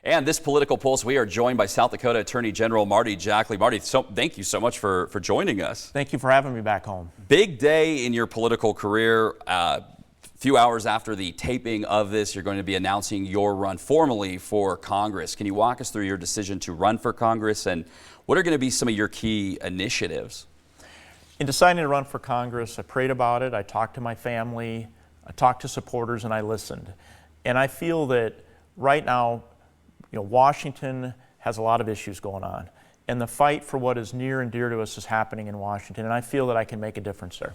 And this political pulse, we are joined by South Dakota Attorney General Marty Jackley. Marty, thank you so much for joining us. Thank you for having me back home. Big day in your political career. A few hours after the taping of this, you're going to be announcing your run formally for Congress. Can you walk us through your decision to run for Congress, and what are going to be some of your key initiatives? In deciding to run for Congress, I prayed about it, I talked to my family, I talked to supporters, and I listened. And I feel that right now, Washington has a lot of issues going on, and the fight for what is near and dear to us is happening in Washington, and I feel that I can make a difference there.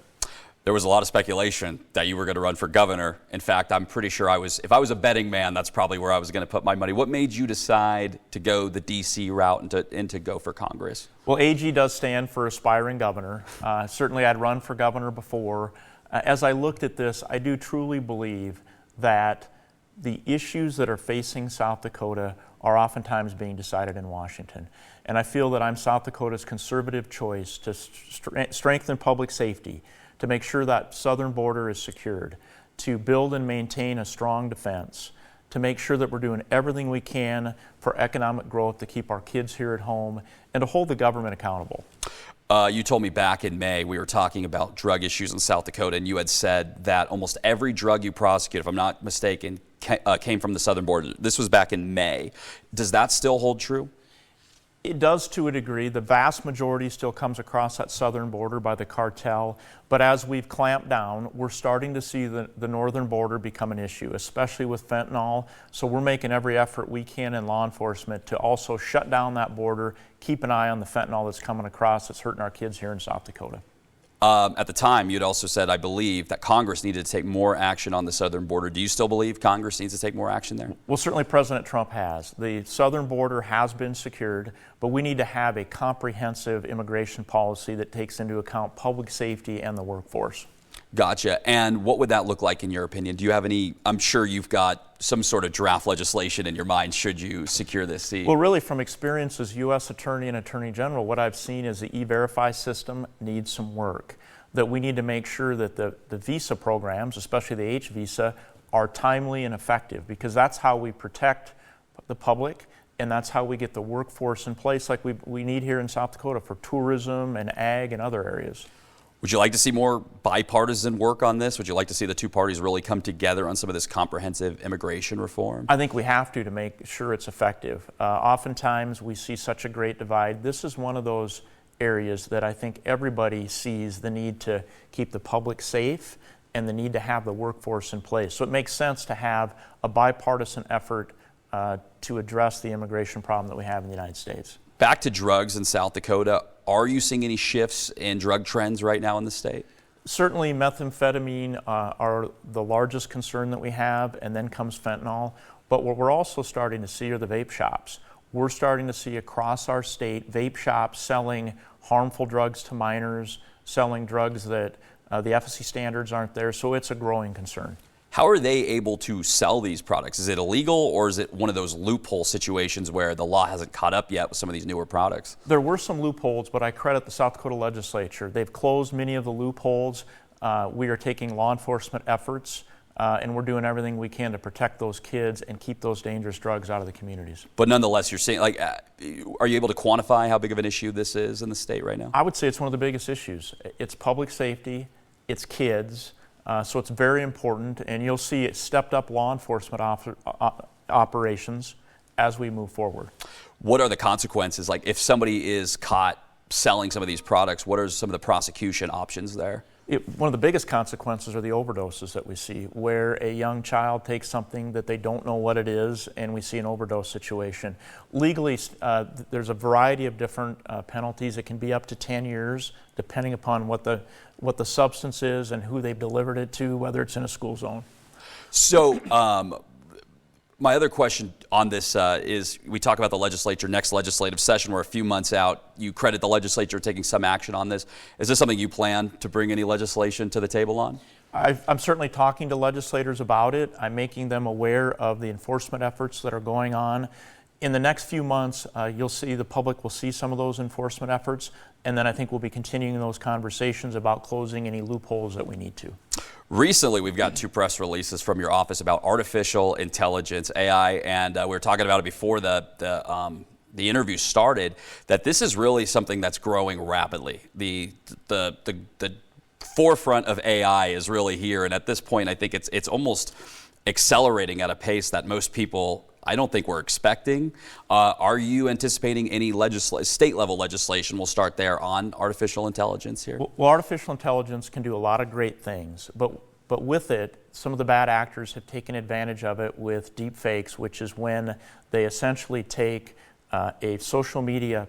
There was a lot of speculation that you were going to run for governor. In fact, I'm pretty sure if I was a betting man, that's probably where I was going to put my money. What made you decide to go the D.C. route and to go for Congress? Well, AG does stand for aspiring governor. Certainly I'd run for governor before. As I looked at this, I do truly believe that the issues that are facing South Dakota are oftentimes being decided in Washington. And I feel that I'm South Dakota's conservative choice to strengthen public safety, to make sure that southern border is secured, to build and maintain a strong defense, to make sure that we're doing everything we can for economic growth, to keep our kids here at home, and to hold the government accountable. You told me back in May, we were talking about drug issues in South Dakota, and you had said that almost every drug you prosecute, if I'm not mistaken, came from the southern border. This was back in May. Does that still hold true? It does to a degree. The vast majority still comes across that southern border by the cartel, but as we've clamped down, we're starting to see the northern border become an issue, especially with fentanyl. So we're making every effort we can in law enforcement to also shut down that border, keep an eye on the fentanyl that's coming across that's hurting our kids here in South Dakota. At the time, you'd also said, I believe, that Congress needed to take more action on the southern border. Do you still believe Congress needs to take more action there? Well, certainly President Trump has. The southern border has been secured, but we need to have a comprehensive immigration policy that takes into account public safety and the workforce. Gotcha. And what would that look like in your opinion? Do you have any, I'm sure you've got some sort of draft legislation in your mind should you secure this seat? Well, really from experience as U.S. Attorney and Attorney General, what I've seen is the E-Verify system needs some work. That we need to make sure that the visa programs, especially the H visa, are timely and effective, because that's how we protect the public and that's how we get the workforce in place like we need here in South Dakota for tourism and ag and other areas. Would you like to see more bipartisan work on this? Would you like to see the two parties really come together on some of this comprehensive immigration reform? I think we have to make sure it's effective. Oftentimes we see such a great divide. This is one of those areas that I think everybody sees the need to keep the public safe and the need to have the workforce in place. So it makes sense to have a bipartisan effort to address the immigration problem that we have in the United States. Back to drugs in South Dakota. Are you seeing any shifts in drug trends right now in the state? Certainly methamphetamine are the largest concern that we have, and then comes fentanyl. But what we're also starting to see are the vape shops. We're starting to see across our state vape shops selling harmful drugs to minors, selling drugs that the efficacy standards aren't there, so it's a growing concern. How are they able to sell these products? Is it illegal, or is it one of those loophole situations where the law hasn't caught up yet with some of these newer products? There were some loopholes, but I credit the South Dakota legislature. They've closed many of the loopholes. We are taking law enforcement efforts, and we're doing everything we can to protect those kids and keep those dangerous drugs out of the communities. But nonetheless, you're saying, are you able to quantify how big of an issue this is in the state right now? I would say it's one of the biggest issues. It's public safety, it's kids, so it's very important, and you'll see it stepped up law enforcement operations as we move forward. What are the consequences? Like if somebody is caught selling some of these products, what are some of the prosecution options there? One of the biggest consequences are the overdoses that we see, where a young child takes something that they don't know what it is, and we see an overdose situation. Legally, there's a variety of different penalties. It can be up to 10 years, depending upon what the substance is and who they've delivered it to, whether it's in a school zone. So, my other question on this is, we talk about the legislature, next legislative session. We're a few months out. You credit the legislature taking some action on this. Is this something you plan to bring any legislation to the table on? I'm certainly talking to legislators about it. I'm making them aware of the enforcement efforts that are going on. In the next few months, you'll see the public will see some of those enforcement efforts, and then I think we'll be continuing those conversations about closing any loopholes that we need to. Recently, we've got 2 press releases from your office about artificial intelligence, AI, and we were talking about it before the interview started, that this is really something that's growing rapidly. The forefront of AI is really here, and at this point, I think it's almost accelerating at a pace that most people, I don't think, we're expecting. Are you anticipating any state-level legislation? We'll start there on artificial intelligence here. Well, artificial intelligence can do a lot of great things, but with it, some of the bad actors have taken advantage of it with deep fakes, which is when they essentially take a social media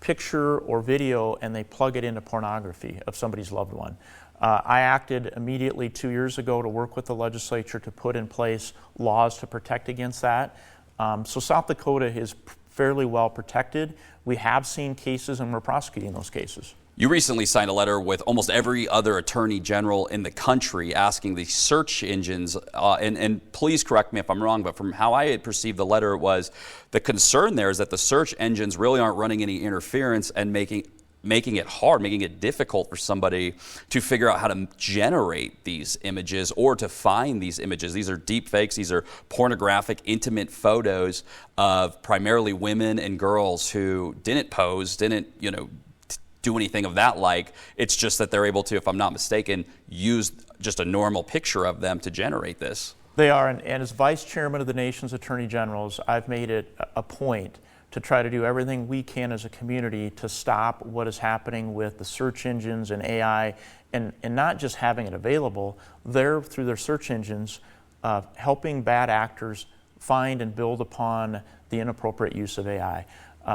picture or video and they plug it into pornography of somebody's loved one. I acted immediately 2 years ago to work with the legislature to put in place laws to protect against that. So South Dakota is fairly well protected. We have seen cases and we're prosecuting those cases. You recently signed a letter with almost every other attorney general in the country asking the search engines, and please correct me if I'm wrong, but from how I had perceived the letter, it was the concern there is that the search engines really aren't running any interference and making it hard, making it difficult for somebody to figure out how to generate these images or to find these images. These are deep fakes. These are pornographic, intimate photos of primarily women and girls who didn't pose, didn't, do anything of that like. It's just that they're able to, if I'm not mistaken, use just a normal picture of them to generate this. They are, and as vice chairman of the nation's attorney generals, I've made it a point to try to do everything we can as a community to stop what is happening with the search engines and AI, and not just having it available. They're, through their search engines, helping bad actors find and build upon the inappropriate use of AI.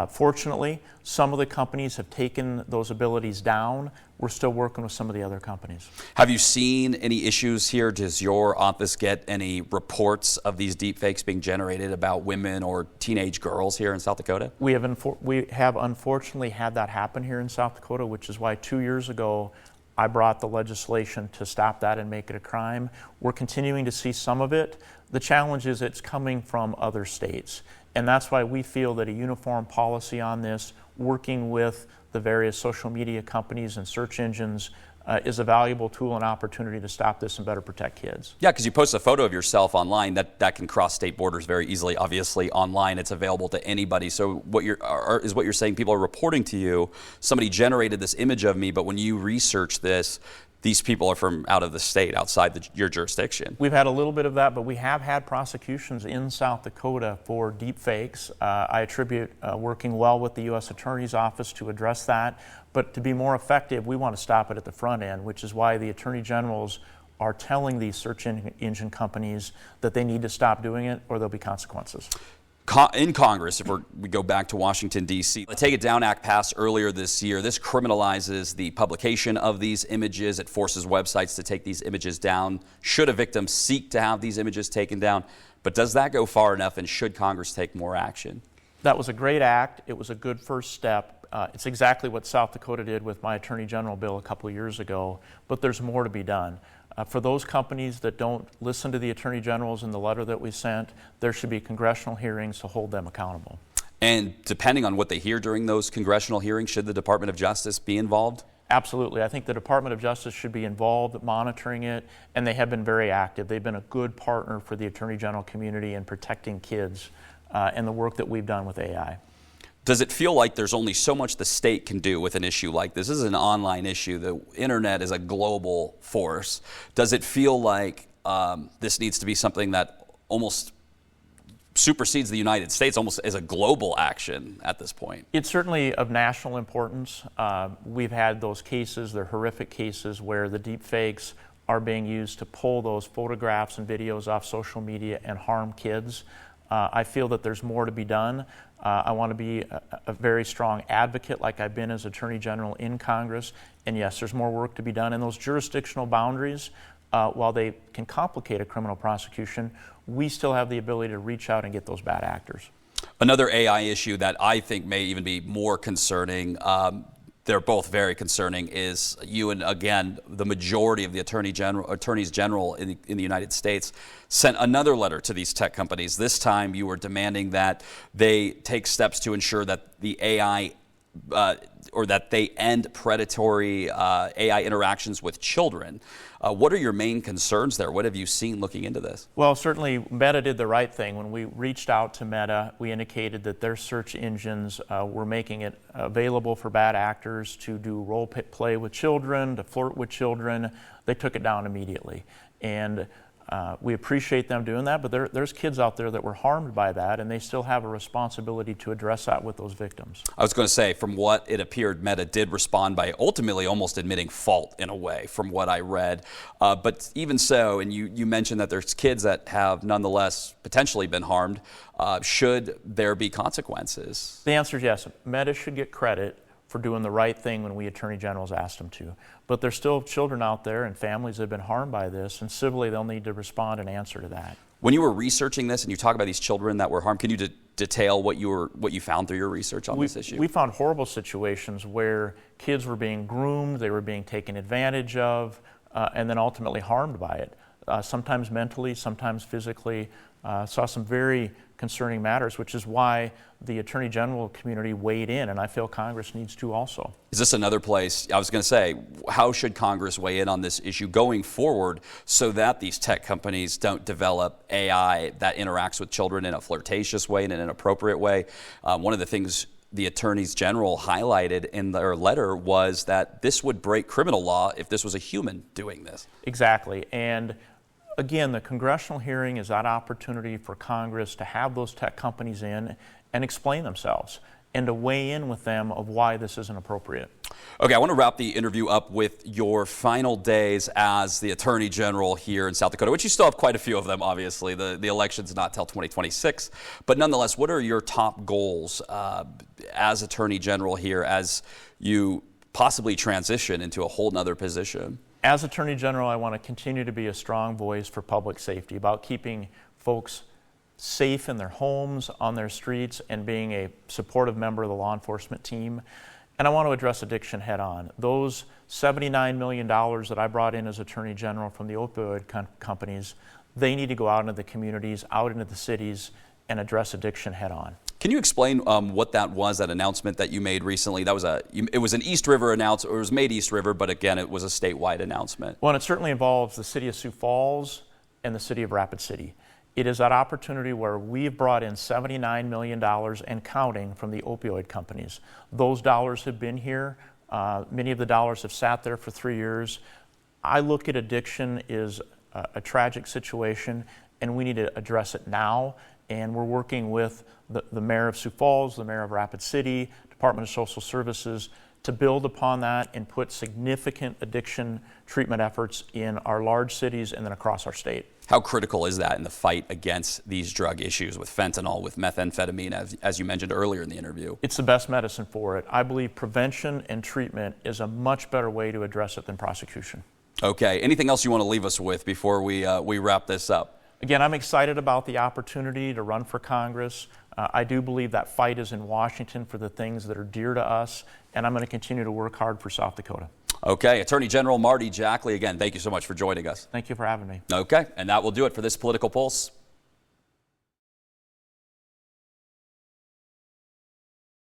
Fortunately, some of the companies have taken those abilities down. We're still working with some of the other companies. Have you seen any issues here? Does your office get any reports of these deepfakes being generated about women or teenage girls here in South Dakota? We have unfortunately had that happen here in South Dakota, which is why 2 years ago I brought the legislation to stop that and make it a crime. We're continuing to see some of it. The challenge is it's coming from other states. And that's why we feel that a uniform policy on this, working with the various social media companies and search engines, is a valuable tool and opportunity to stop this and better protect kids. Yeah, because you post a photo of yourself online, that can cross state borders very easily. Obviously, online, it's available to anybody. So what you're saying, people are reporting to you, somebody generated this image of me, but when you research this, these people are from out of the state, outside your jurisdiction. We've had a little bit of that, but we have had prosecutions in South Dakota for deep fakes. I attribute working well with the U.S. Attorney's Office to address that. But to be more effective, we want to stop it at the front end, which is why the Attorney Generals are telling these search engine companies that they need to stop doing it or there'll be consequences. In Congress, if we go back to Washington, D.C., the Take It Down Act passed earlier this year. This criminalizes the publication of these images. It forces websites to take these images down. Should a victim seek to have these images taken down? But does that go far enough, and should Congress take more action? That was a great act. It was a good first step. It's exactly what South Dakota did with my Attorney General bill a couple of years ago, but there's more to be done. For those companies that don't listen to the Attorney Generals in the letter that we sent, there should be congressional hearings to hold them accountable. And depending on what they hear during those congressional hearings, should the Department of Justice be involved? Absolutely. I think the Department of Justice should be involved monitoring it, and they have been very active. They've been a good partner for the Attorney General community in protecting kids and the work that we've done with AI. Does it feel like there's only so much the state can do with an issue like this? This is an online issue. The internet is a global force. Does it feel like this needs to be something that almost supersedes the United States, almost as a global action at this point? It's certainly of national importance. We've had those cases, they're horrific cases, where the deep fakes are being used to pull those photographs and videos off social media and harm kids. I feel that there's more to be done. I want to be a very strong advocate like I've been as Attorney General in Congress. And yes, there's more work to be done. And those jurisdictional boundaries, while they can complicate a criminal prosecution, we still have the ability to reach out and get those bad actors. Another AI issue that I think may even be more concerning, they're both very concerning is you and, again, the majority of the attorneys general in the United States sent another letter to these tech companies. This time you were demanding that they take steps to ensure that the AI or that they end predatory AI interactions with children. What are your main concerns there? What have you seen looking into this? Well, certainly Meta did the right thing. When we reached out to Meta, we indicated that their search engines were making it available for bad actors to do role play with children, to flirt with children. They took it down immediately. And we appreciate them doing that, but there's kids out there that were harmed by that, and they still have a responsibility to address that with those victims. I was going to say, from what it appeared, Meta did respond by ultimately almost admitting fault in a way, from what I read. But even so, and you mentioned that there's kids that have nonetheless potentially been harmed. Should there be consequences? The answer is yes. Meta should get credit for doing the right thing when we attorney generals asked them to. But there's still children out there and families that have been harmed by this, and civilly they'll need to respond and answer to that. When you were researching this and you talk about these children that were harmed, can you detail what you found through your research on this issue? We found horrible situations where kids were being groomed, they were being taken advantage of, and then ultimately harmed by it. Sometimes mentally, sometimes physically. Saw some very concerning matters, which is why the Attorney General community weighed in, and I feel Congress needs to also. Is this another place, I was going to say, how should Congress weigh in on this issue going forward so that these tech companies don't develop AI that interacts with children in a flirtatious way, in an inappropriate way? One of the things the attorneys general highlighted in their letter was that this would break criminal law if this was a human doing this. Exactly. And again, the congressional hearing is that opportunity for Congress to have those tech companies in and explain themselves and to weigh in with them of why this isn't appropriate. Okay, I want to wrap the interview up with your final days as the Attorney General here in South Dakota, which you still have quite a few of them, obviously. The election's not till 2026. But nonetheless, what are your top goals as Attorney General here as you possibly transition into a whole nother position? As Attorney General, I want to continue to be a strong voice for public safety, about keeping folks safe in their homes, on their streets, and being a supportive member of the law enforcement team. And I want to address addiction head on. Those $79 million that I brought in as Attorney General from the opioid companies, they need to go out into the communities, out into the cities, and address addiction head on. Can you explain what that was, that announcement that you made recently? That was it was an East River announcement, or it was made East River, but again, it was a statewide announcement. Well, and it certainly involves the city of Sioux Falls and the city of Rapid City. It is that opportunity where we've brought in $79 million and counting from the opioid companies. Those dollars have been here. Many of the dollars have sat there for 3 years. I look at addiction as a tragic situation, and we need to address it now. And we're working with the mayor of Sioux Falls, the mayor of Rapid City, Department of Social Services to build upon that and put significant addiction treatment efforts in our large cities and then across our state. How critical is that in the fight against these drug issues with fentanyl, with methamphetamine, as you mentioned earlier in the interview? It's the best medicine for it. I believe prevention and treatment is a much better way to address it than prosecution. Okay. Anything else you want to leave us with before we wrap this up? Again, I'm excited about the opportunity to run for Congress. I do believe that fight is in Washington for the things that are dear to us, and I'm going to continue to work hard for South Dakota. Okay, Attorney General Marty Jackley, again, thank you so much for joining us. Thank you for having me. Okay, and that will do it for this Political Pulse.